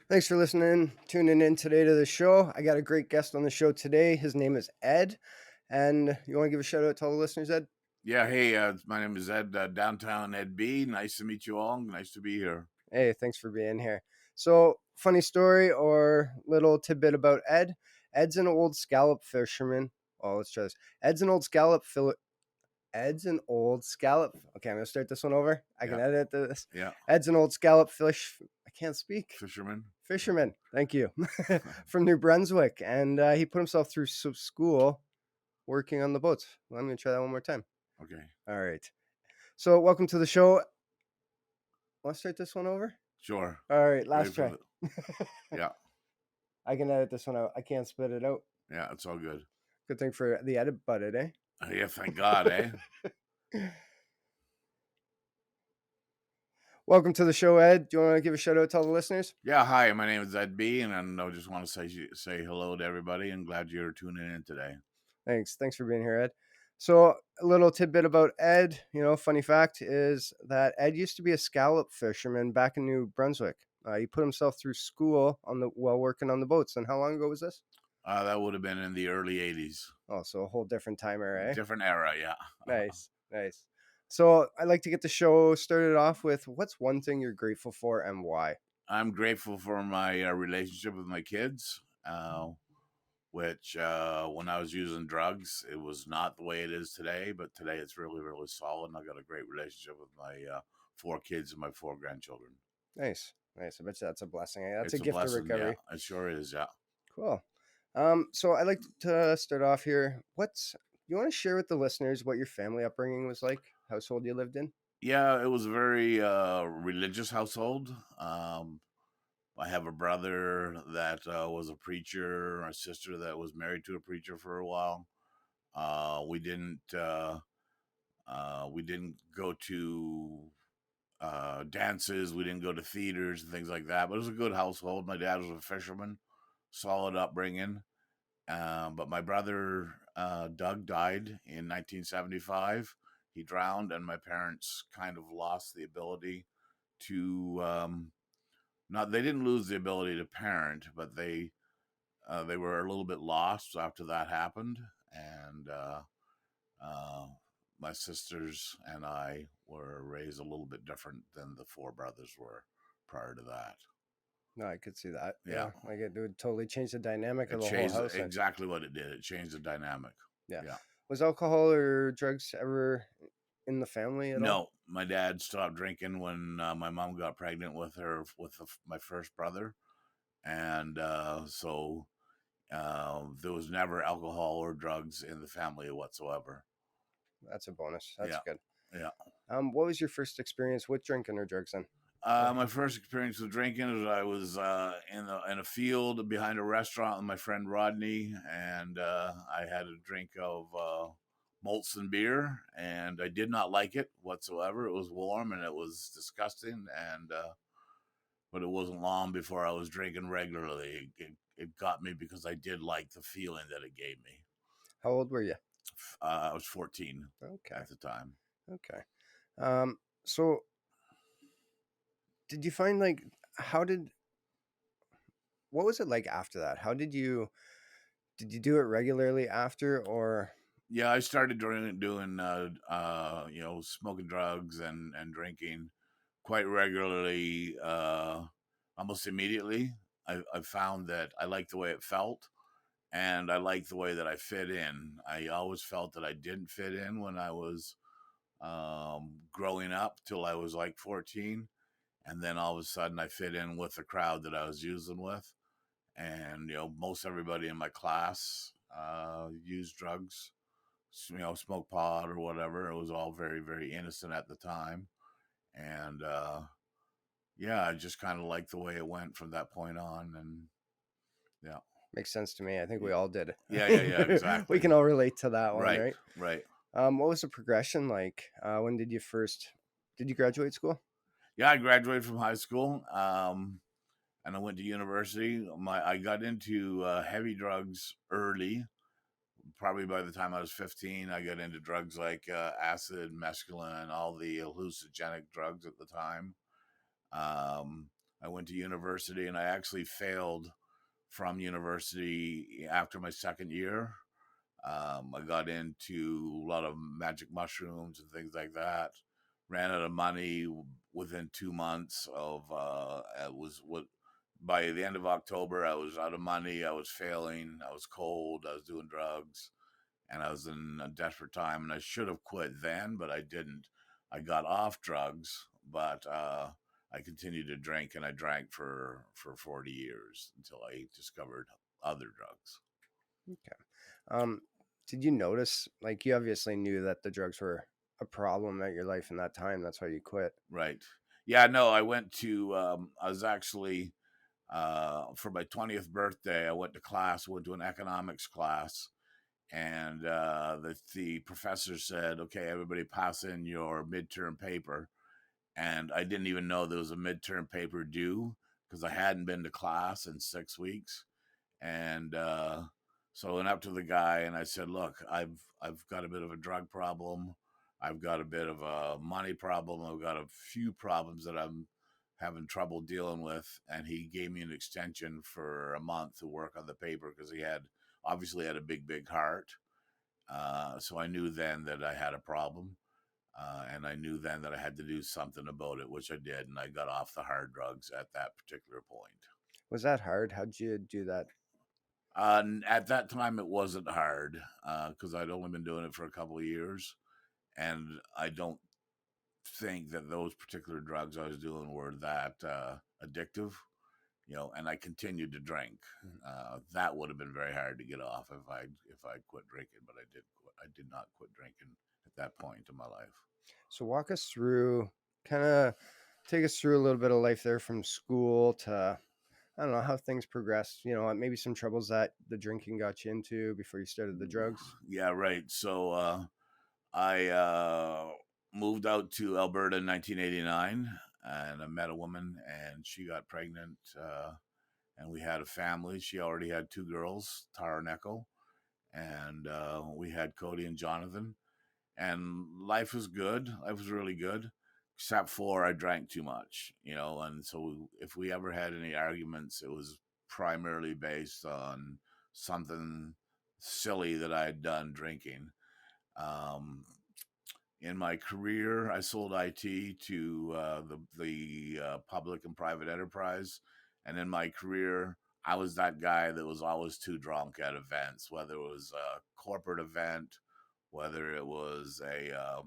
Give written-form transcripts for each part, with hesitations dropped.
Thanks for tuning in today to the show. I got a great guest on the show today. His name is Ed. And you want to give a shout out to all the listeners, Ed? Yeah, hey, my name is Ed, downtown Ed B. Nice to meet you all. Nice to be here. Hey, thanks for being here. So, funny story or little tidbit about Ed. Ed's an old scallop fisherman. Oh, let's try this. Ed's an old scallop. Okay, I'm gonna start this one over. I can edit this. Yeah. Ed's an old scallop fish. I can't speak. Fisherman. Thank you. From New Brunswick, and he put himself through school working on the boats. Well, I'm gonna try that one more time. Okay. All right. So, welcome to the show. Want to start this one over? Sure. All right, last try. Yeah. I can edit this one out. I can't spit it out. Yeah, it's all good. Good thing for the edit button, eh? Yeah, thank God, eh? Welcome to the show, Ed. Do you want to give a shout out to all the listeners? Yeah, hi, my name is Ed B, and I just want to say hello to everybody and glad you're tuning in today. Thanks for being here, Ed. So a little tidbit about Ed, funny fact is that Ed used to be a scallop fisherman back in New Brunswick. He put himself through school while working on the boats. And how long ago was this? That would have been in the early 80s. Oh, so a whole different time era, eh? Different era, yeah. Nice. So I'd like to get the show started off with what's one thing you're grateful for and why? I'm grateful for my relationship with my kids, which when I was using drugs, it was not the way it is today, but today it's really, really solid. And I got a great relationship with my 4 kids and my 4 grandchildren. Nice. I bet you that's a blessing. That's a gift of recovery. Yeah, it sure is, yeah. Cool. So I'd like to start off here. You want to share with the listeners what your family upbringing was like, household you lived in? Yeah, it was a very religious household. I have a brother that was a preacher, a sister that was married to a preacher for a while. We didn't go to dances. We didn't go to theaters and things like that. But it was a good household. My dad was a fisherman, solid upbringing. But my brother Doug died in 1975. He drowned, and my parents kind of lost the ability to they didn't lose the ability to parent, but they were a little bit lost after that happened. And my sisters and I were raised a little bit different than the 4 brothers were prior to that. No, I could see that. Yeah. Like it would totally change the dynamic of the whole house. Exactly what it did. It changed the dynamic. Yeah. Was alcohol or drugs ever in the family at all? No, my dad stopped drinking when my mom got pregnant with my first brother. And so there was never alcohol or drugs in the family whatsoever. That's a bonus. That's good. Yeah. What was your first experience with drinking or drugs then? My first experience with drinking is I was in a field behind a restaurant with my friend Rodney, and I had a drink of Molson beer, and I did not like it whatsoever. It was warm and it was disgusting, and but it wasn't long before I was drinking regularly. It got me because I did like the feeling that it gave me. How old were you? I was 14 at the time. Okay. So did you find what was it like after that? How did you do it regularly after, or? Yeah, I started doing smoking drugs and drinking quite regularly, almost immediately. I found that I liked the way it felt, and I liked the way that I fit in. I always felt that I didn't fit in when I was growing up till I was like 14. And then all of a sudden I fit in with the crowd that I was using with. And, most everybody in my class used drugs, smoke pot or whatever. It was all very, very innocent at the time. And yeah, I just kind of liked the way it went from that point on. And yeah. Makes sense to me. I think we all did. Yeah, yeah, yeah, We exactly. can all relate to that one, Right, right? right. What was the progression like? When did you graduate school? Yeah, I graduated from high school, and I went to university. I got into heavy drugs early. Probably by the time I was 15, I got into drugs like acid, mescaline, all the hallucinogenic drugs at the time. I went to university, and I actually failed from university after my second year. I got into a lot of magic mushrooms and things like that. Ran out of money within 2 months of it was what by the end of October I was out of money. I was failing. I was cold. I was doing drugs, and I was in a desperate time. And I should have quit then, but I didn't. I got off drugs, but I continued to drink, and I drank for 40 years until I discovered other drugs. Okay. Um, did you notice, like, you obviously knew that the drugs were a problem at your life in that time. That's why you quit. Right. Yeah, no, I went to I was actually for my 20th birthday, I went to class, went to an economics class, and the professor said, "Okay, everybody pass in your midterm paper." And I didn't even know there was a midterm paper due because I hadn't been to class in 6 weeks. And so I went up to the guy and I said, "Look, I've got a bit of a drug problem. I've got a bit of a money problem. I've got a few problems that I'm having trouble dealing with." And he gave me an extension for a month to work on the paper because he had obviously had a big heart. So I knew then that I had a problem. And I knew then that I had to do something about it, which I did. And I got off the hard drugs at that particular point. Was that hard? How'd you do that? At that time, it wasn't hard because I'd only been doing it for a couple of years, and I don't think that those particular drugs I was doing were that addictive. And I continued to drink. Mhm. That would have been very hard to get off if I quit drinking, but I did. I did not quit drinking at that point in my life. So walk us through, kind of take us through a little bit of life there from school to, I don't know, how things progressed, maybe some troubles that the drinking got you into before you started the drugs. Yeah, right. So I moved out to Alberta in 1989, and I met a woman, and she got pregnant, and we had a family. She already had two girls, Tara and Echo, and we had Cody and Jonathan. And life was good. Life was really good, except for I drank too much, And so if we ever had any arguments, it was primarily based on something silly that I had done drinking. Um, in my career, I sold IT to the public and private enterprise, and in my career, I was that guy that was always too drunk at events, whether it was a corporate event, whether it was a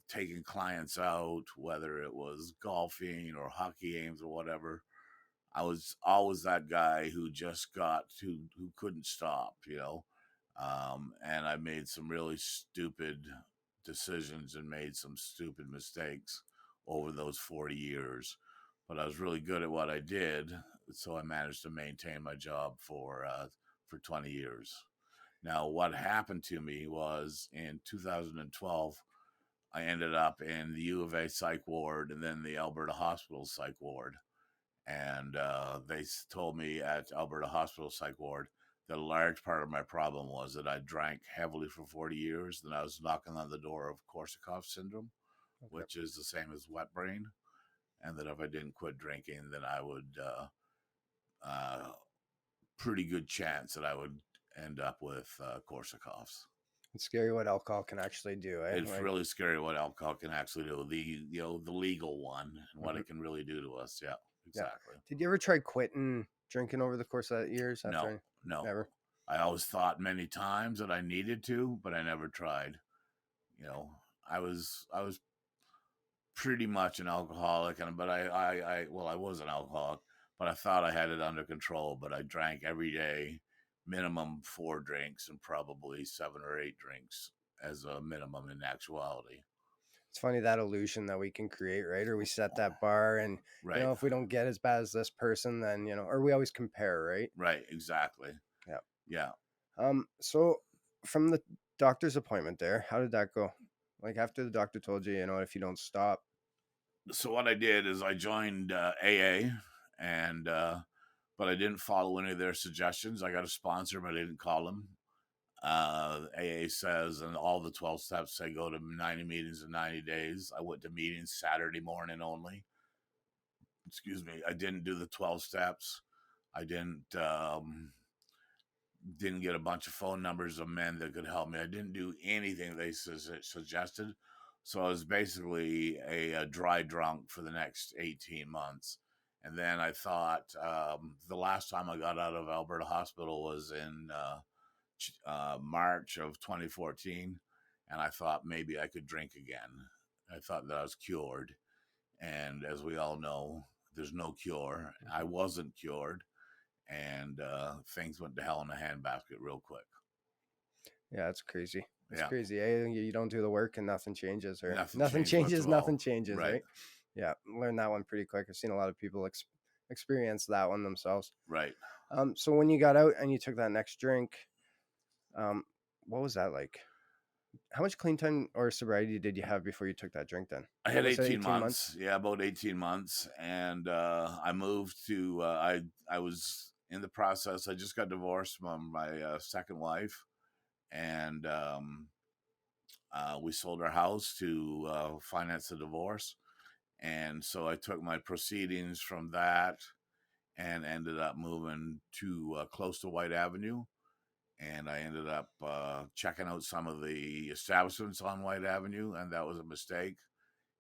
taking clients out, whether it was golfing or hockey games or whatever. I was always that guy who just who couldn't stop. And I made some really stupid decisions and made some stupid mistakes over those 40 years. But I was really good at what I did, so I managed to maintain my job for 20 years. Now, what happened to me was in 2012, I ended up in the U of A psych ward and then the Alberta Hospital psych ward. And they told me at Alberta Hospital Psych Ward that a large part of my problem was that I drank heavily for 40 years. Then I was knocking on the door of Korsakoff syndrome, Okay. which is the same as wet brain. And that if I didn't quit drinking, then I would, pretty good chance that I would end up with Korsakoff's. It's scary what alcohol can actually do, eh? It's Like, really scary what alcohol can actually do. The legal one and what mhm. it can really do to us. Yeah, Yeah. exactly. Did you ever try quitting drinking over the course of that years No, after? no. Never. I always thought many times that I needed to, but I never tried. You know, I was pretty much an alcoholic, and but I was an alcoholic, but I thought I had it under control. But I drank every day, minimum 4 drinks, and probably 7 or 8 drinks as a minimum in actuality. It's funny that illusion that we can create, right? Or we set that bar, and Right, if we don't get as bad as this person, then or we always compare, right? right, exactly. Yeah. Yeah. So from the doctor's appointment there, how did that go? Like after the doctor told you, if you don't stop. So what I did is I joined AA, and but I didn't follow any of their suggestions. I got a sponsor, but I didn't call them. AA says, and all the 12 steps say go to 90 meetings in 90 days. I went to meetings Saturday morning only. Excuse me. I didn't do the 12 steps. I didn't get a bunch of phone numbers of men that could help me. I didn't do anything they suggested. So I was basically a dry drunk for the next 18 months. And then I thought the last time I got out of Alberta Hospital was in March of 2014. And I thought maybe I could drink again. I thought that I was cured. And as we all know, there's no cure. I Mhm. wasn't cured, and things went to hell in a handbasket real quick. Yeah, it's crazy. It's Yeah, crazy. You don't do the work and nothing changes, or nothing nothing changed much at changes, nothing all. changes, Right, right? Yeah, learned that one pretty quick. I've seen a lot of people experience that one themselves. right. So when you got out and you took that next drink, um, what was that like? How much clean time or sobriety did you have before you took that drink then? I What had was it, 18 18 months? months. Yeah, about 18 months, and I moved to. I was in the process. I just got divorced from my second wife, and we sold our house to finance the divorce. And so I took my proceedings from that and ended up moving to close to White Avenue. And I ended up checking out some of the establishments on White Avenue, and that was a mistake.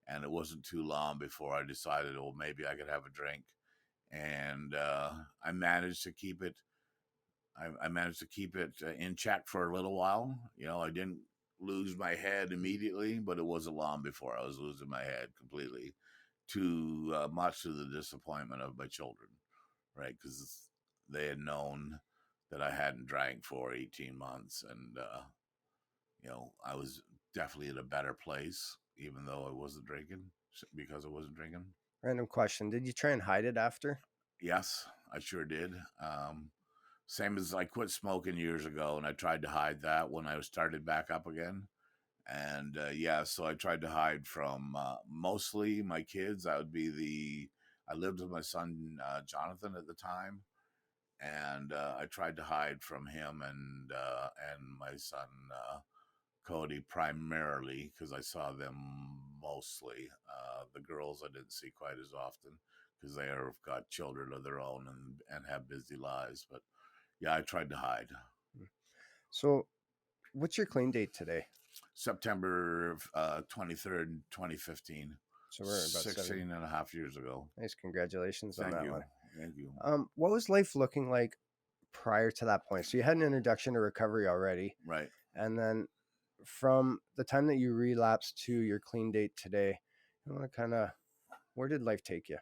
And it wasn't too long before I decided, oh, maybe I could have a drink. And I managed to keep it. I managed to keep it in check for a little while. I didn't lose my head immediately, but it wasn't long before I was losing my head completely, to much to the disappointment of my children, right? Because they had known that I hadn't drank for 18 months, and I was definitely in a better place, even though I wasn't drinking, because I wasn't drinking. Random question. Did you try and hide it after? Yes, I sure did. Same as I quit smoking years ago, and I tried to hide that when I started back up again. And yeah, so I tried to hide from mostly my kids. That would be I lived with my son Jonathan at the time, and I tried to hide from him and my son Cody primarily because I saw them mostly. The girls I didn't see quite as often because they have got children of their own and have busy lives. But yeah, I tried to hide. So what's your clean date today? September 23rd, 2015, So we're about 16 and a half years ago. nice. Congratulations on Thank that you. one. Thank you. What was life looking like prior to that point? So you had an introduction to recovery already. Right. And then from the time that you relapsed to your clean date today, I want to kind of, where did life take you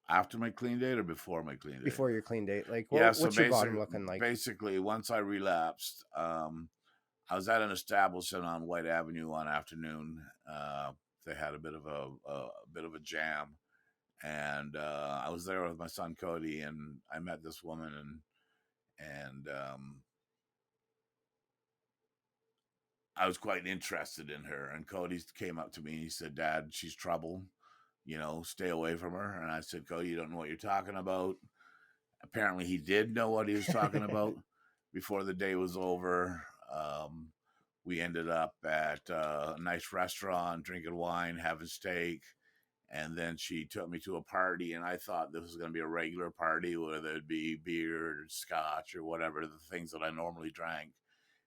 After my clean date or before my clean date? before your clean date? Like, Yeah, so what's your bottom looking like? basically, once I relapsed, I was at an establishment on White Avenue one afternoon. They had a bit of a jam, and I was there with my son Cody, and I met this woman, and I was quite interested in her. And Cody came up to me and he said, "Dad, she's trouble. Stay away from her." And I said, "Cody, you don't know what you're talking about." Apparently, he did know what he was talking about. Before the day was over, we ended up at a nice restaurant, drinking wine, having steak. And then she took me to a party, and I thought this was going to be a regular party where there'd be beer, or scotch, or whatever, the things that I normally drank.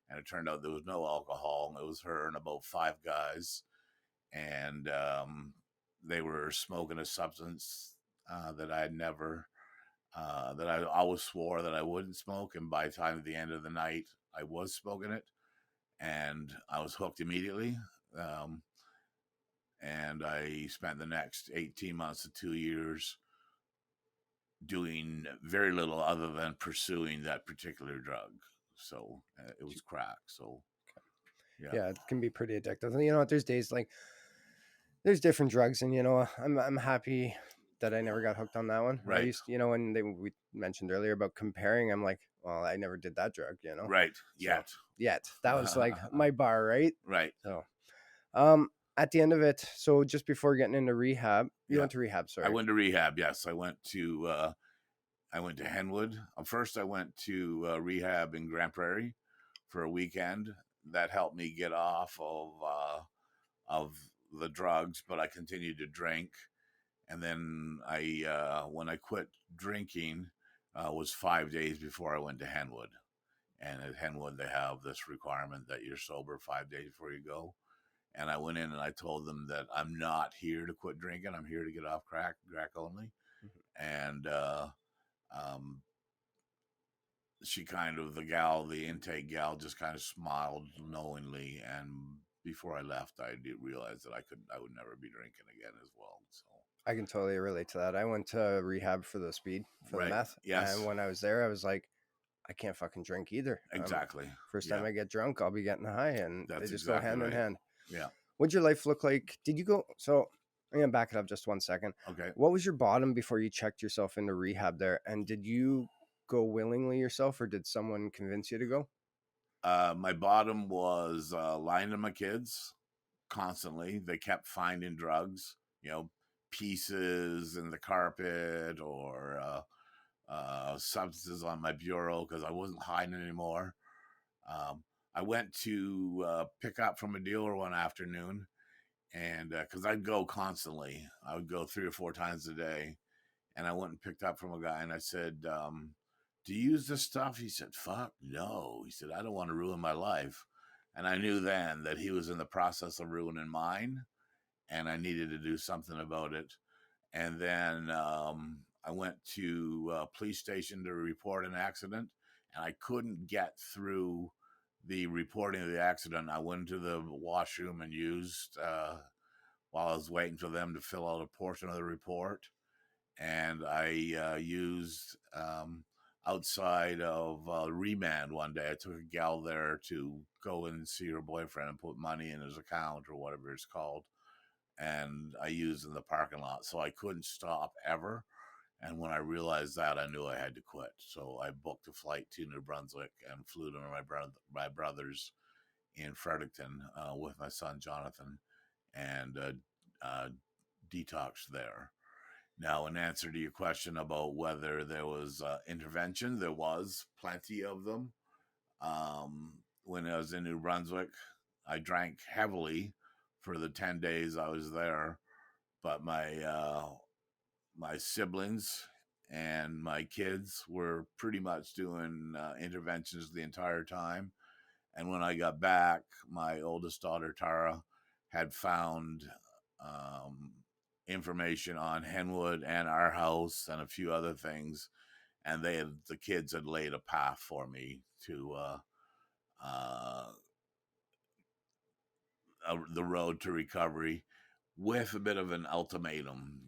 And it turned out there was no alcohol, and it was her and about 5 guys. And they were smoking a substance that I had never that I always swore that I wouldn't smoke. And by the time at the end of the night, I was smoking it, and I was hooked immediately. Um, and I spent the next 18 months to 2 years doing very little other than pursuing that particular drug. So it was crack. So yeah, Yeah, it can be pretty addictive. And you know what? There's days like there's different drugs, and you know, I'm happy that I never got hooked on that one. I right, used, you know, when we mentioned earlier about comparing, I'm like, well, I never did that drug, you know. right, So yet, yet that was like my bar, right? right, So um, at the end of it, so just before getting into rehab, you yeah. went to rehab. I Sorry. went to rehab. Yes, I went to Henwood. First, I went to rehab in Grand Prairie for a weekend. That helped me get off of the drugs, but I continued to drink. And then when I quit drinking, was 5 days before I went to Henwood. And at Henwood, they have this requirement that you're sober 5 days before you go. And I went in and I told them that I'm not here to quit drinking. I'm here to get off crack only. Mhm. And um, the intake gal, just kind of smiled knowingly. And before I left, I did realize that I would never be drinking again as well. So, I can totally relate to that. I went to rehab for the speed, for the right. meth, and Yes, when I was there, I was like, I can't fucking drink either. exactly. First time Yeah, I get drunk, I'll be getting high, and they that's just go exactly hand in right. hand. Yeah. What'd your life look like? Did you go? So I'm gonna back it up just 1 second. Okay. What was your bottom before you checked yourself into rehab there? And did you go willingly yourself, or did someone convince you to go? My bottom was lying to my kids constantly. They kept finding drugs, pieces in the carpet or substances on my bureau because I wasn't hiding anymore. Um, I went to pick up from a dealer one afternoon, and because I'd go constantly, I would go 3 or 4 times a day. And I went and picked up from a guy, and I said, "Do you use this stuff?" He said, "Fuck no." He said, "I don't want to ruin my life." And I knew then that he was in the process of ruining mine, and I needed to do something about it. And then I went to a police station to report an accident, and I couldn't get through the reporting of the accident. I went to the washroom and used while I was waiting for them to fill out a portion of the report. And I used outside of remand one day. I took a gal there to go and see her boyfriend and put money in his account or whatever it's called. And I used in the parking lot. So I couldn't stop ever. And when I realized that, I knew I had to quit. So I booked a flight to New Brunswick and flew to my brothers in Fredericton with my son Jonathan and uh, detoxed there. Now, in answer to your question about whether there was intervention, there was plenty of them. When I was in New Brunswick, I drank heavily for the 10 days I was there, but my siblings and my kids were pretty much doing interventions the entire time. And when I got back, my oldest daughter Tara had found um, information on Henwood and our house and a few other things, and the kids had laid a path for me to uh, the road to recovery, with a bit of an ultimatum,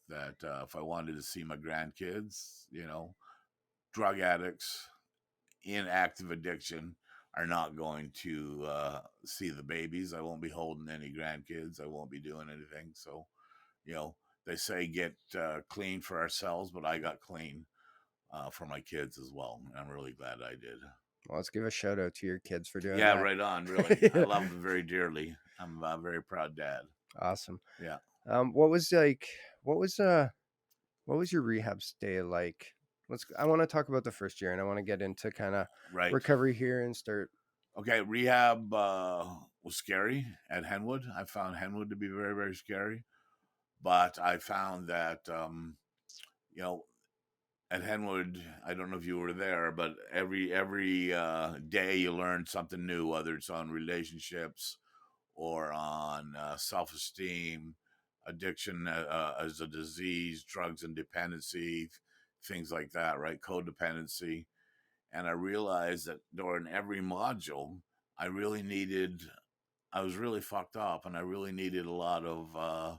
that if I wanted to see my grandkids, drug addicts in active addiction are not going to see the babies. I won't be holding any grandkids. I won't be doing anything. So, you know, they say get clean for ourselves, but I got clean for my kids as well. And I'm really glad I did. Well, let's give a shout out to your kids for doing Yeah, that. right on. Really, I love them very dearly. I'm a very proud dad. Awesome. Yeah, What was like? What was What was your rehab stay like? I want to talk about the first year, and I want to get into kind of right. recovery here and start. Okay, rehab was scary at Henwood. I found Henwood to be very, very scary. But I found that, you know, at Henwood, I don't know if you were there, but every day you learn something new, whether it's on relationships or on self-esteem, addiction as a disease, drugs and dependency, things like that, right? Codependency. And I realized that during every module, I really needed I was really fucked up, and I really needed a lot of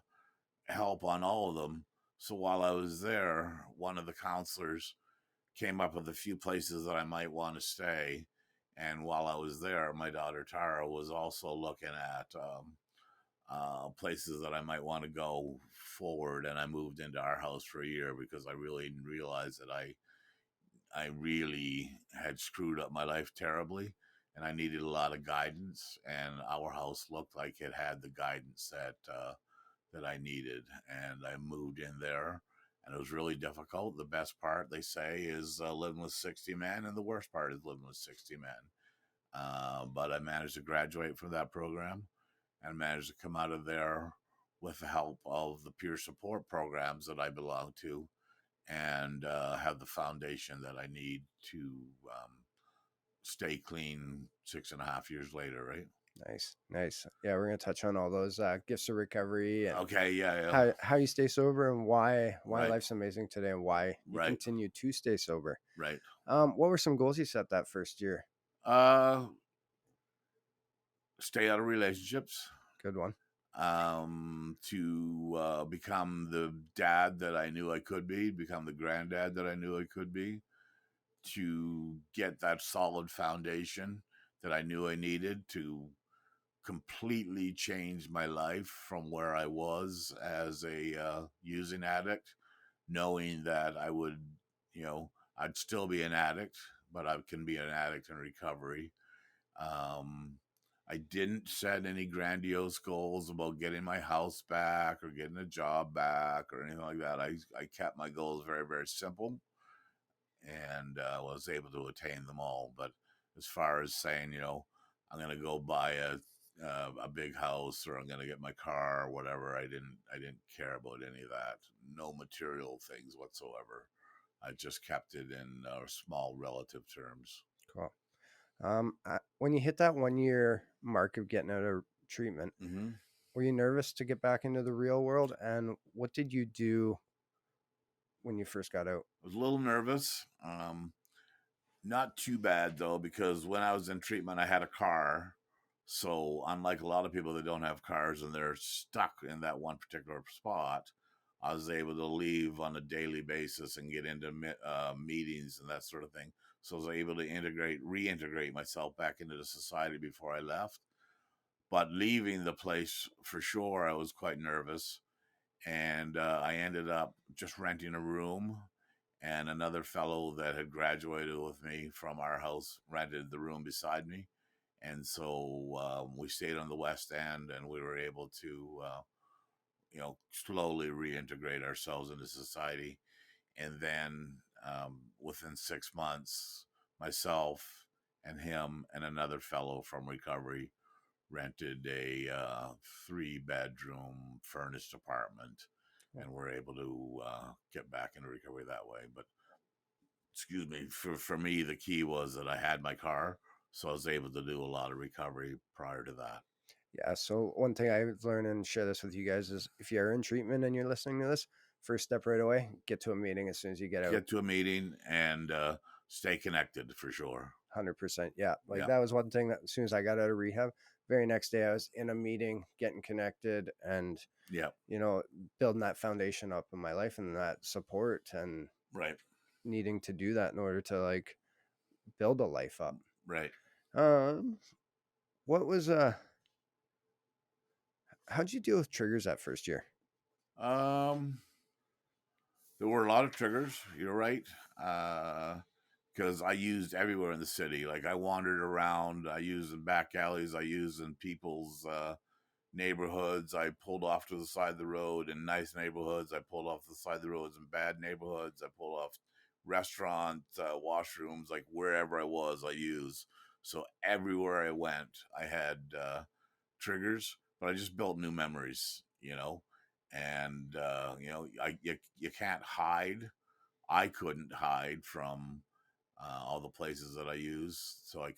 help on all of them. So while I was there, one of the counselors came up with a few places that I might want to stay. And while I was there, my daughter Tara was also looking at places that I might want to go forward. And I moved into our house for a year because I really realized that I really had screwed up my life terribly, and I needed a lot of guidance. And our house looked like it had the guidance that I needed, and I moved in there. And it was really difficult. The best part, they say, is living with 60 men, and the worst part is living with 60 men. But I managed to graduate from that program and managed to come out of there with the help of the peer support programs that I belong to, and have the foundation that I need to um, stay clean 6.5 years later, right? Nice, nice. Yeah, we're gonna touch on all those gifts of recovery and Okay, yeah, yeah, how you stay sober and why right, life's amazing today and why you right, continue to stay sober. right. What were some goals you set that first year? Uh, Stay out of relationships, Good one. to become the dad that I knew I could be, become the granddad that I knew I could be, to get that solid foundation that I knew I needed to completely changed my life from where I was as a using addict, knowing that I would, I'd still be an addict, but I can be an addict in recovery. Um, I didn't set any grandiose goals about getting my house back or getting a job back or anything like that. I kept my goals very, very simple, and was able to attain them all. But as far as saying, I'm going to go buy a big house, or I'm going to get my car or whatever, I didn't care about any of that. No material things whatsoever. I just kept it in small relative terms. Cool. When you hit that 1 year mark of getting out of treatment, Hmm. were you nervous to get back into the real world? And what did you do when you first got out? I was a little nervous. Not too bad though, because when I was in treatment, I had a car. So unlike a lot of people that don't have cars and they're stuck in that one particular spot, I was able to leave on a daily basis and get into meetings and that sort of thing. So I was able to reintegrate myself back into the society before I left. But leaving the place for sure, I was quite nervous, and I ended up just renting a room. And another fellow that had graduated with me from our house rented the room beside me, and so we stayed on the West End, and we were able to, slowly reintegrate ourselves into society. And then within 6 months, myself and him and another fellow from recovery rented a 3 bedroom furnished apartment, Yeah. and were able to get back into recovery that way. But excuse me, for me, the key was that I had my car, so I was able to do a lot of recovery prior to that. Yeah. So one thing I've learned and share this with you guys is if you're in treatment and you're listening to this, first step right away, get to a meeting as soon as you get out. Get to a meeting and stay connected for sure. 100%. Yeah. Like Yeah, that was one thing that as soon as I got out of rehab, very next day I was in a meeting, getting connected and, yeah, you know, building that foundation up in my life and that support and right, needing to do that in order to like build a life up. right. Um, what was how'd you deal with triggers that first year? Um, there were a lot of triggers. You're right. Because I used everywhere in the city. Like I wandered around. I used in back alleys. I used in people's neighborhoods. I pulled off to the side of the road in nice neighborhoods. I pulled off the side of the roads in bad neighborhoods. I pulled off restaurants, washrooms, like wherever I was, I used. So everywhere I went, I had triggers, but I just built new memories, and you can't hide. I couldn't hide from all the places that I use. So I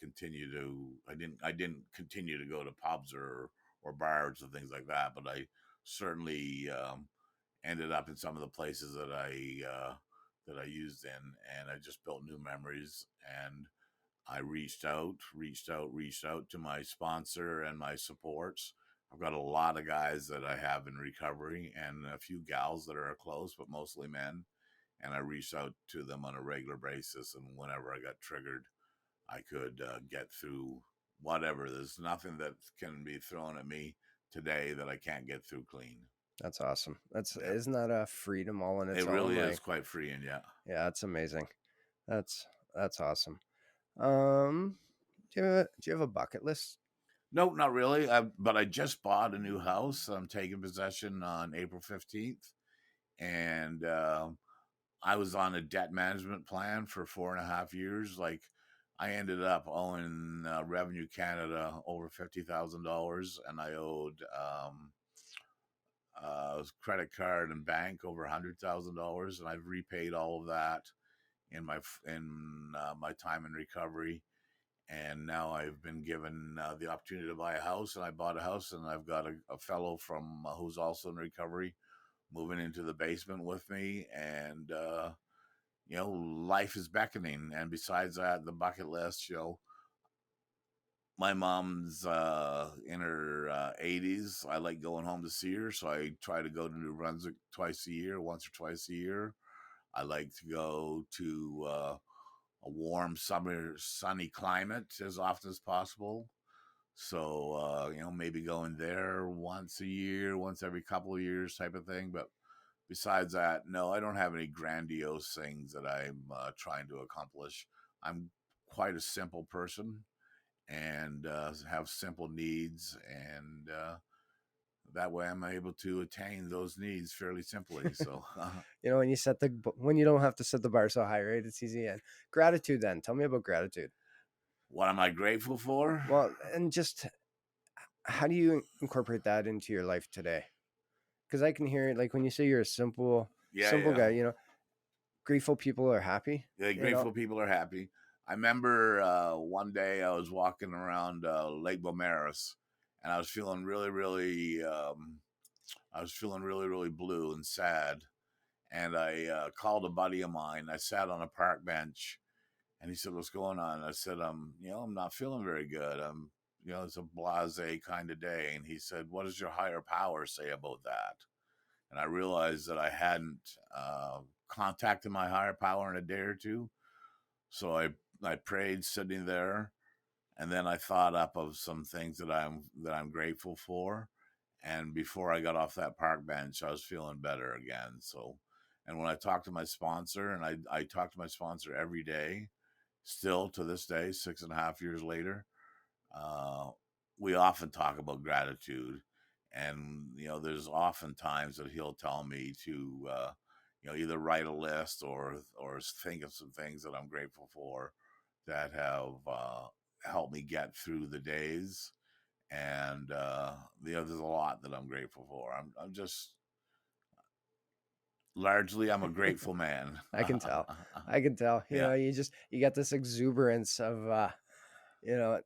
didn't continue to go to pubs or bars and things like that, but I certainly ended up in some of the places that I used in, and I just built new memories. And I reached out to my sponsor and my supports. I've got a lot of guys that I have in recovery and a few gals that are close, but mostly men. And I reached out to them on a regular basis. And whenever I got triggered, I could get through whatever. There's nothing that can be thrown at me today that I can't get through clean. That's awesome. Yeah, Isn't that a freedom all in its it own? really is Like, quite freeing. Yeah. yeah, that's amazing. That's that's awesome. Um, do you have a bucket list? No, not really. But I just bought a new house. I'm taking possession on April 15th. And I was on a debt management plan for 4.5 years. Like, I ended up owing Revenue Canada over $50,000, and I owed credit card and bank over $100,000, and I've repaid all of that in my time in recovery. And now I've been given the opportunity to buy a house, and I bought a house, and I've got a fellow from who's also in recovery moving into the basement with me, and life is beckoning. And besides that, the bucket list, my mom's in her 80s. I like going home to see her, so I try to go to New Brunswick once or twice a year. I like to go to a warm summer, sunny climate as often as possible. So maybe going there once a year, once every couple of years, type of thing. But besides that, no, I don't have any grandiose things that I'm trying to accomplish. I'm quite a simple person, and have simple needs, and that way I'm able to attain those needs fairly simply. So, When you don't have to set the bar so high, right? It's easy. And gratitude. Then tell me about gratitude. what am I grateful for? Well, and just how do you incorporate that into your life today? Because I can hear it, like when you say you're a Yeah, simple yeah. guy. Grateful people are happy. Yeah, grateful people are happy. I remember one day I was walking around Lake Beaumaris, and I was feeling really, really, really blue and sad. And I called a buddy of mine. I sat on a park bench, and he said, "What's going on?" And I said, I'm not feeling very good. It's a blasé kind of day." And he said, "What does your higher power say about that?" And I realized that I hadn't contacted my higher power in a day or two. So I prayed sitting there, and then I thought up of some things that I'm grateful for. And before I got off that park bench, I was feeling better again. So, and when I talked to my sponsor, and I talk to my sponsor every day, still to this day, 6.5 years later, uh, we often talk about gratitude. And there's often times that he'll tell me to either write a list or think of some things that I'm grateful for that have helped me get through the days. And there's a lot that I'm grateful for. I'm just largely, I'm a grateful man. I can tell. I can tell. Yeah. You got this exuberance of you know,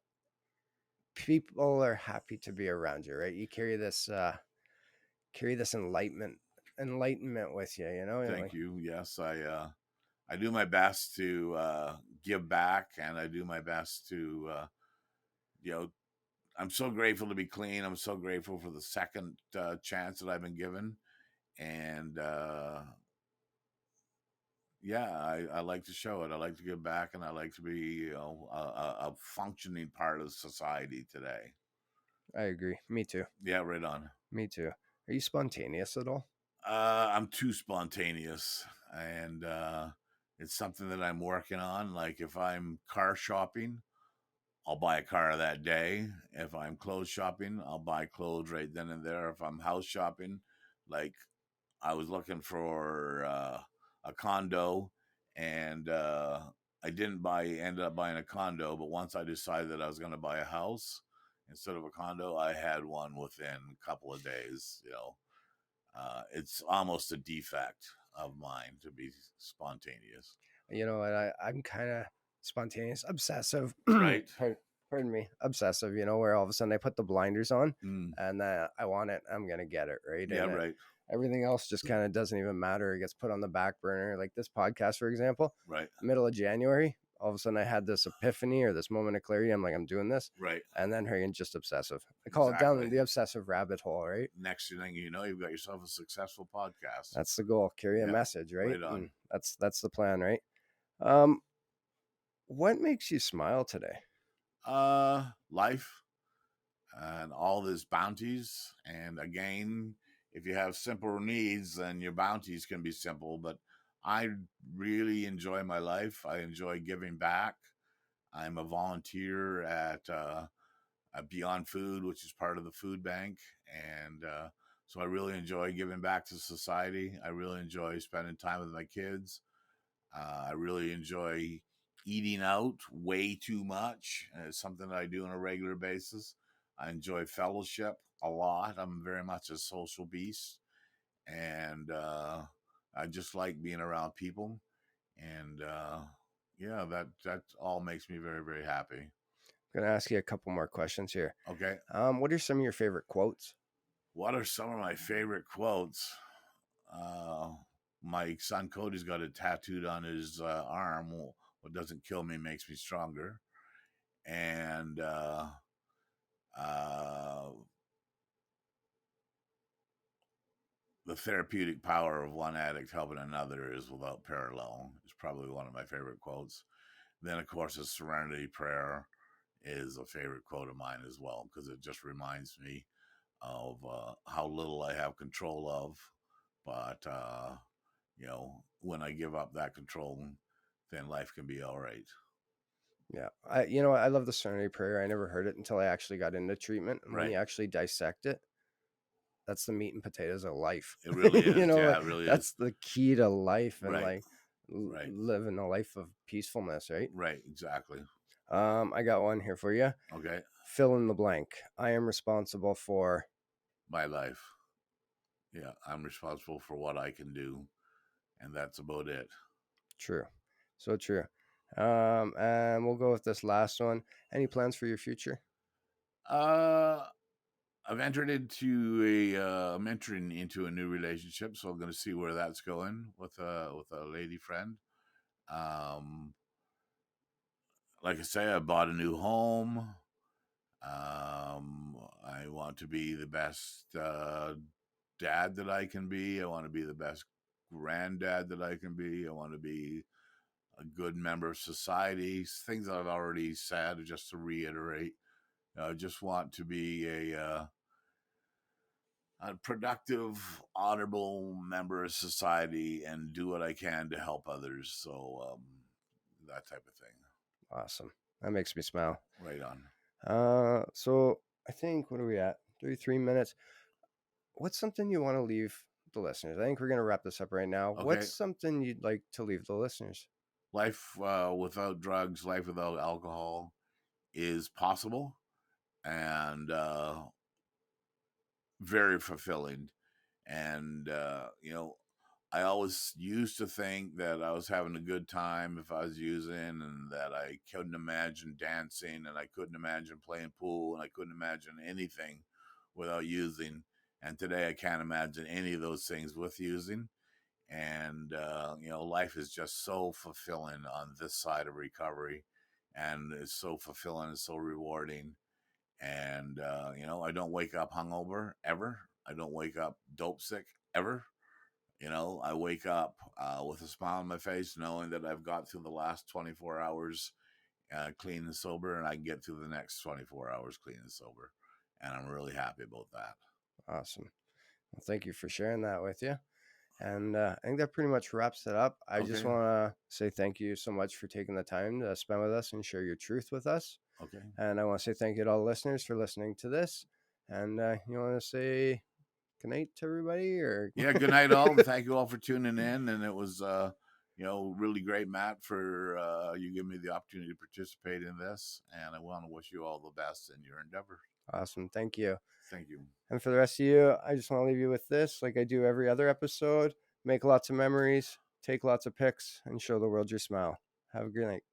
people are happy to be around you, right? You carry this enlightenment with you, Thank like, you. Yes, I do my best to give back, and I do my best to you know I'm so grateful to be clean. I'm so grateful for the second chance that I've been given. And yeah, I like to show it. I like to give back, and I like to be a functioning part of society today. I agree. Me too. Yeah, right on. Me too. Are you spontaneous at all? I'm too spontaneous, and it's something that I'm working on. Like, if I'm car shopping, I'll buy a car that day. If I'm clothes shopping, I'll buy clothes right then and there. If I'm house shopping, like, I was looking for a condo, and I didn't ended up buying a condo. But once I decided that I was going to buy a house instead of a condo, I had one within a couple of days. It's almost a defect of mine to be spontaneous. And I'm kind of spontaneous, obsessive. Right. Pardon me, obsessive. Where all of a sudden I put the blinders on, Mm. and I want it. I'm gonna get it, right. Yeah, And right. everything else just kind of doesn't even matter. It gets put on the back burner. Like this podcast, for example, Right. middle of January, all of a sudden I had this epiphany or this moment of clarity. I'm like, I'm doing this. Right. And then her just obsessive. I call it down Exactly. the obsessive rabbit hole, right? Next thing you know, you've got yourself a successful podcast. That's the goal. Carry a Yeah. message, right? Right on. And that's the plan, right? Um, what makes you smile today? Life and all these bounties. And again, if you have simple needs, then your bounties can be simple. But I really enjoy my life. I enjoy giving back. I'm a volunteer at Beyond Food, which is part of the food bank. And so I really enjoy giving back to society. I really enjoy spending time with my kids. I really enjoy eating out way too much. It's something that I do on a regular basis. I enjoy fellowship a lot. I'm very much a social beast, and I just like being around people. And yeah, that all makes me very, very happy. I'm gonna ask you a couple more questions here. Okay, What are some of your favorite quotes? what are some of my favorite quotes? Uh, my son Cody's got it tattooed on his arm. Well, what doesn't kill me makes me stronger. And uh, the therapeutic power of one addict helping another is without parallel. It's probably one of my favorite quotes. Then, of course, the Serenity Prayer is a favorite quote of mine as well, because it just reminds me of how little I have control of. But, when I give up that control, then life can be all right. Yeah, I love the Serenity Prayer. I never heard it until I actually got into treatment, and when Right. you actually dissect it, that's the meat and potatoes of life. It really is. Yeah, Like, it really that's is. the key to life and Right. like Right. living a life of peacefulness, right? Right. Exactly. I got one here for you. Okay. Fill in the blank. I am responsible for. My life. Yeah, I'm responsible for what I can do, and that's about it. True, so true. And we'll go with this last one. Any plans for your future? Uh, I've entered into I'm entering into a new relationship, so I'm going to see where that's going with a lady friend. Um, like I say, I bought a new home. I want to be the best dad that I can be. I want to be the best granddad that I can be. I want to be a good member of society. Things I've already said, just to reiterate. I just want to be a productive, honorable member of society and do what I can to help others. So that type of thing. Awesome. That makes me smile. Right on. So I think, what are we at? 33 minutes. What's something you want to leave the listeners? I think we're going to wrap this up right now. Okay. What's something you'd like to leave the listeners? Life without drugs, life without alcohol is possible and very fulfilling. And, I always used to think that I was having a good time if I was using, and that I couldn't imagine dancing, and I couldn't imagine playing pool, and I couldn't imagine anything without using. And today I can't imagine any of those things with using. And, life is just so fulfilling on this side of recovery, and it's so fulfilling and so rewarding. And, I don't wake up hungover ever. I don't wake up dope sick ever. I wake up with a smile on my face, knowing that I've got through the last 24 hours clean and sober, and I can get through the next 24 hours clean and sober. And I'm really happy about that. Awesome. Well, thank you for sharing that with you. And I think that pretty much wraps it up. I just Okay. want to say thank you so much for taking the time to spend with us and share your truth with us. Okay. And I want to say thank you to all the listeners for listening to this. And you want to say good night to everybody, or Yeah, good night all, and thank you all for tuning in. And it was really great, Matt, for you giving me the opportunity to participate in this. And I want to wish you all the best in your endeavor. Awesome. Thank you. Thank you. And for the rest of you, I just want to leave you with this, like I do every other episode. Make lots of memories, take lots of pics, and show the world your smile. Have a good night.